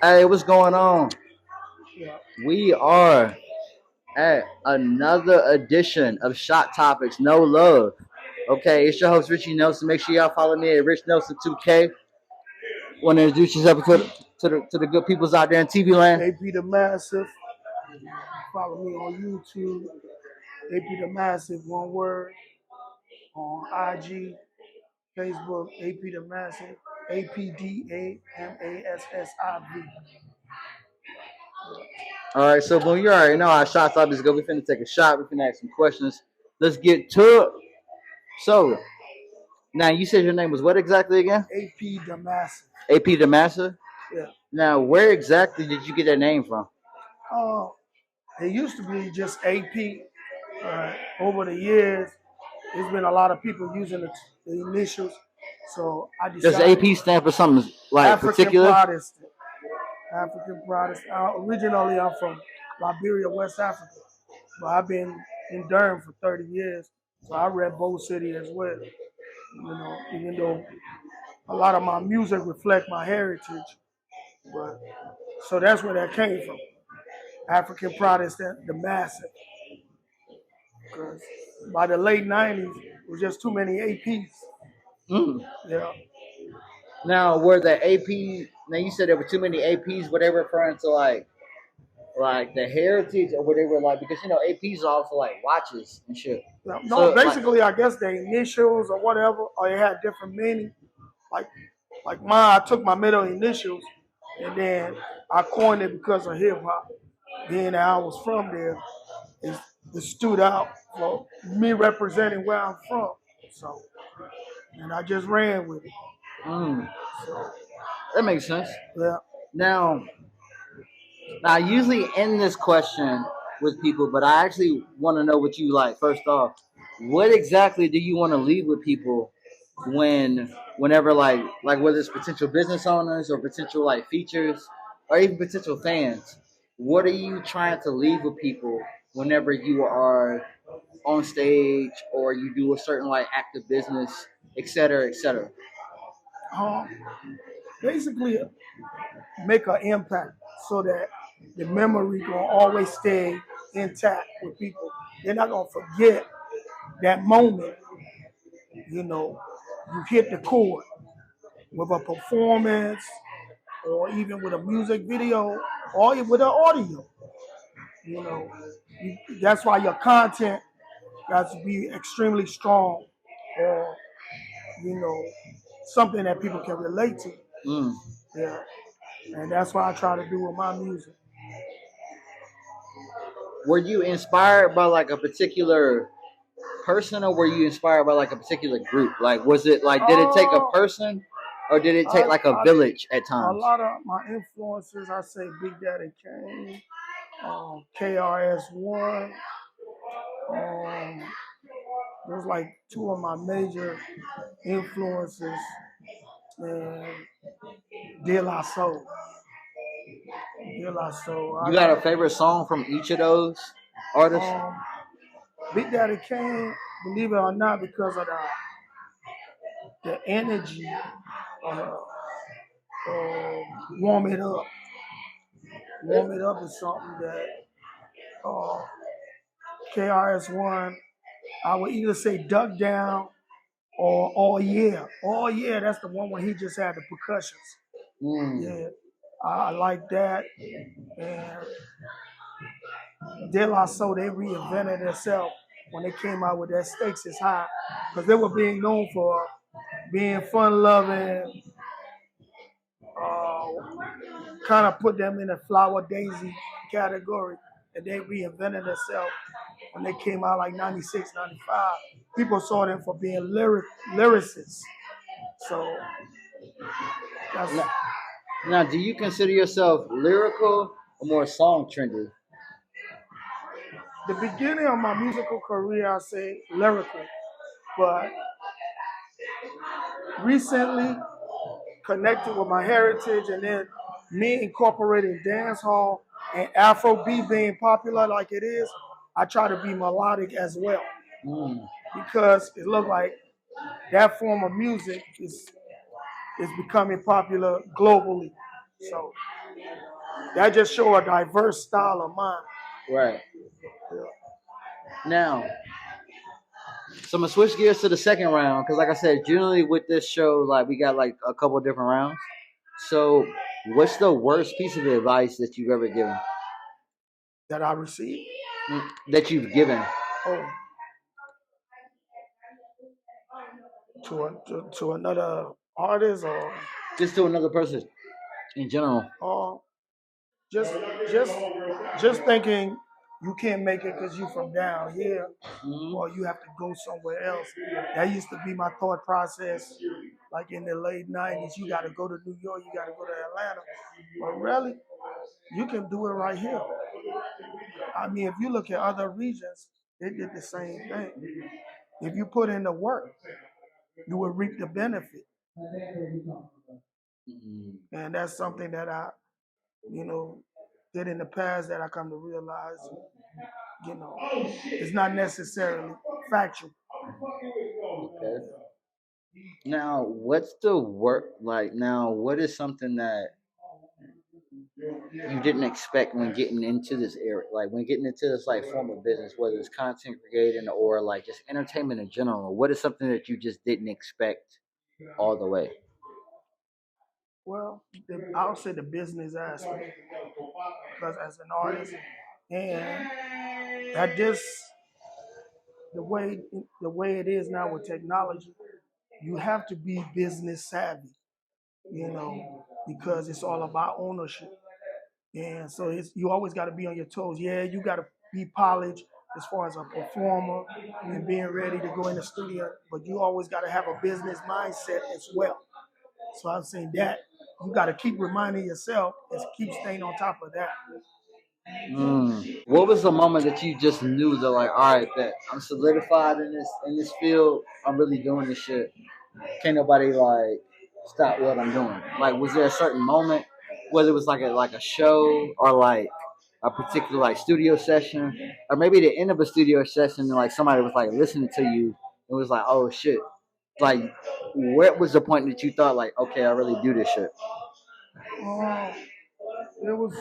Hey, what's going on? Yeah. We are at another edition of Shot Topics, No Love. Okay, it's your host Richie Nelson. Make sure y'all follow me at Rich Nelson 2K. Want to introduce yourself to the good peoples out there in TV land? AP the Massive. Follow me on YouTube. AP the Massive, one word. On IG, Facebook, AP the Massive. APDAMASSIV. All right, so boom, you already know how Shot Topics go. We finna take a shot. We finna ask some questions. Let's get to it. So now you said your name was what exactly again? AP the Massive. AP the Master. Yeah. Now, where exactly did you get that name from? Uh, it used to be just AP. Over the years, there's been a lot of people using the initials. So I Does decided AP stand for something like African particular? Protestant. African Protestant. Originally, I'm from Liberia, West Africa, but I've been in Durham for 30 years, so I rep both cities as well. Even though a lot of my music reflect my heritage, but so that's where that came from. African Protestant, the massive, because by the late '90s, it was just too many APs. Mm. Yeah. Now, were the AP? Now you said there were too many APs. Were they referring to like the heritage, or were they were like because APs are also like watches and shit. No, So like, basically, I guess the initials or whatever, or it had different meaning. Like, like mine, I took my middle initials, and then I coined it because of hip hop. Being that I was from there, it stood out for me representing where I'm from. So, and I just ran with it. mm, So, that makes sense. yeah. Now, now I usually end this question with people, but I actually want to know what you like. First off, what exactly do you want to leave with people whenever like whether it's potential business owners or potential like features or even potential fans? What are you trying to leave with people whenever you are on stage or you do a certain like active business, et cetera, et cetera? Um, Basically, make an impact so that the memory gonna always stay intact with people. They're not gonna forget that moment. You know, you hit the chord with a performance or even with a music video or with an audio. You know, that's why your content got to be extremely strong or, you know, something that people can relate to. Mm. Yeah. And that's what I try to do with my music. Were you inspired by like a particular person or were you inspired by like a particular group? Like, was it like, did it take a Uh, person or did it take I, like a I, village at a times? lot of my influences, I say Big Daddy Kane, KRS-One. Um, those like two of my major influences, and De La Soul. De La Soul. I You got like a favorite song from each of those artists? um, Big Daddy Kane, believe it or not, because of the energy, uh, warm it up. Warm it up is something that uh, KRS-One, I would either say Duck Down or Oh Yeah. Oh Yeah, that's the one where he just had the percussions. Mm. Yeah, I like that. And De La Soul, they reinvented themselves when they came out with that Stakes is High, because they were being known for being fun loving, uh, kind of put them in the flower daisy category, and they reinvented themselves when they came out like 96, 95. People saw them for being lyricists. So that's Now, now, do you consider yourself lyrical or more song trendy? the beginning of my musical career, I say lyrical, but recently connected with my heritage and then me incorporating dance hall and Afrobeat being popular like it is, I try to be melodic as well Mm. because it looked like that form of music is becoming popular globally. So that just show a diverse style of mind. Right. Yeah. Now, so I'm gonna switch gears to the second round because, like I said, generally with this show, like we got like a couple of different rounds. So, what's the worst piece of advice that you've ever given? That I received. That you've given? Oh, to another artist or Just to another person in general. just just just thinking you can't make it because you from down here or you have to go somewhere else. That used to be my thought process. Like in the late 90s, you got to go to New York, you got to go to Atlanta. But really, you can do it right here. I mean, if you look at other regions, they did the same thing. If you put in the work, you will reap the benefit. And that's something that I, you know, did in the past that I come to realize, you know, it's not necessarily factual. Okay. Now, what's the work like? Now, what is something that you didn't expect when getting into this area, like when getting into this like form of business, whether it's content creating or like just entertainment in general? What is something that you just didn't expect all the way? Well, I'll say the business aspect because as an artist, and that just the way it is now with technology, you have to be business savvy, you know, because it's all about ownership. And so you always got to be on your toes. Yeah, you got to be polished as far as a performer and being ready to go in the studio, but you always got to have a business mindset as well. So I'm saying that you got to keep reminding yourself and keep staying on top of that. What was the moment that you just knew that like, all right, that I'm solidified in this field. I'm really doing this shit. Can't nobody like stop what I'm doing. Like, was there a certain moment, whether it was like a show or like a particular like studio session, or maybe the end of a studio session, and like somebody was like listening to you and was like, oh shit, like, what was the point that you thought like, okay, I really do this shit? Um, it was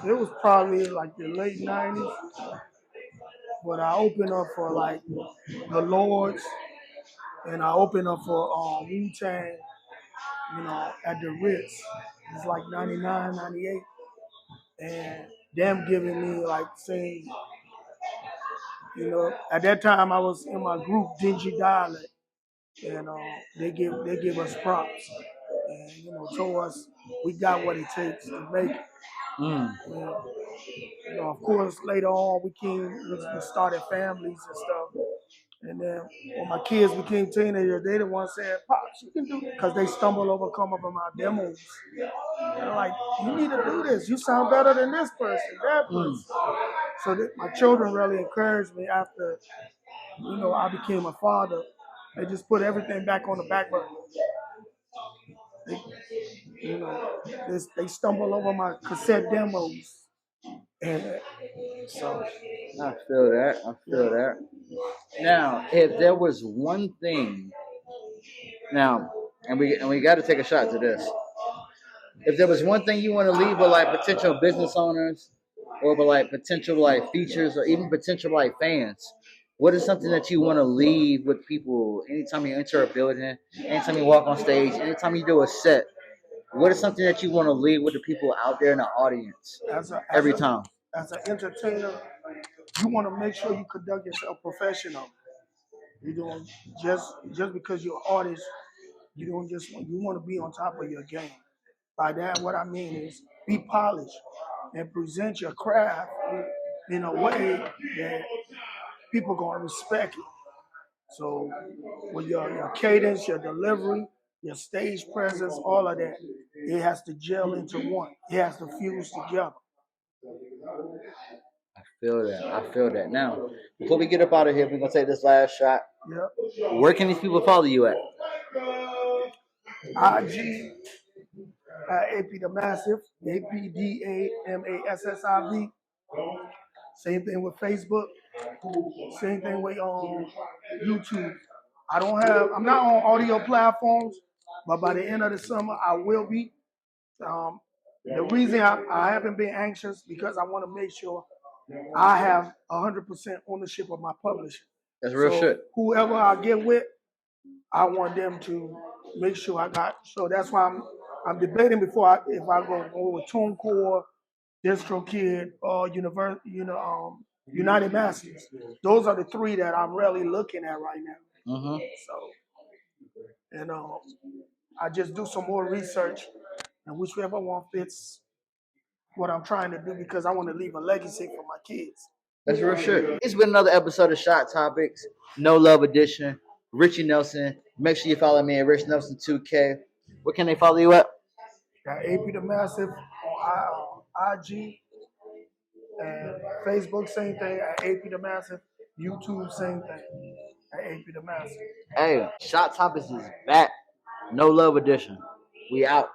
it was probably like the late '90s, but I opened up for like the Lords, and I opened up for Wu Tang, you know, at the Ritz. It's like '99, '98, and them giving me like saying, you know, at that time I was in my group Dingy Dialect, and they give us props, and you know, told us we got what it takes to make it. Mm. And, you know, of course, later on we started families and stuff. And then when my kids became teenagers, they the ones saying, "Pops, you can do it," because they stumble over, come up on my demos. They're like, "You need to do this. You sound better than this person, that person." So that my children really encouraged me after, you know, I became a father. They just put everything back on the back burner. They, you know, they stumble over my cassette demos, and so I feel that. I feel that. Now, if there was one thing, now, and we got to take a shot to this. If there was one thing you want to leave with like potential business owners, or with like potential like features, or even potential like fans, what is something that you want to leave with people anytime you enter a building, anytime you walk on stage, anytime you do a set? What is something that you want to leave with the people out there in the audience as a as every a time? as an entertainer, you want to make sure you conduct yourself professional. You don't just because you're an artist, you don't just you want to be on top of your game. By that, what I mean is be polished and present your craft in a way that people gonna respect it. So with your cadence, your delivery, your stage presence, all of that, it has to gel into one. It has to fuse together. I feel that. I feel that. Now, before we get up out of here, we're gonna take this last shot. Yep. Where can these people follow you at? IG AP the Massive, APDAMASSIV. Same thing with Facebook. Same thing with YouTube. I'm not on audio platforms, but by the end of the summer, I will be. The reason I haven't been anxious because I want to make sure I have 100% ownership of my publishing. That's real shit. Whoever I get with, I want them to make sure I got. So that's why I'm debating before if I go with TuneCore, DistroKid, or United Masters. Those are the three that I'm really looking at right now. Mm-hmm. So, and I just do some more research, and whichever one fits what I'm trying to do because I want to leave a legacy for my kids. That's real shit. It's been another episode of Shot Topics, No Love Edition. Richie Nelson. Make sure you follow me at Rich Nelson 2K. Where can they follow you at? Got AP the Massive on IG and Facebook, same thing at AP the Massive. YouTube, same thing at AP the Massive. Hey, Shot Topics is back. No Love Edition. We out.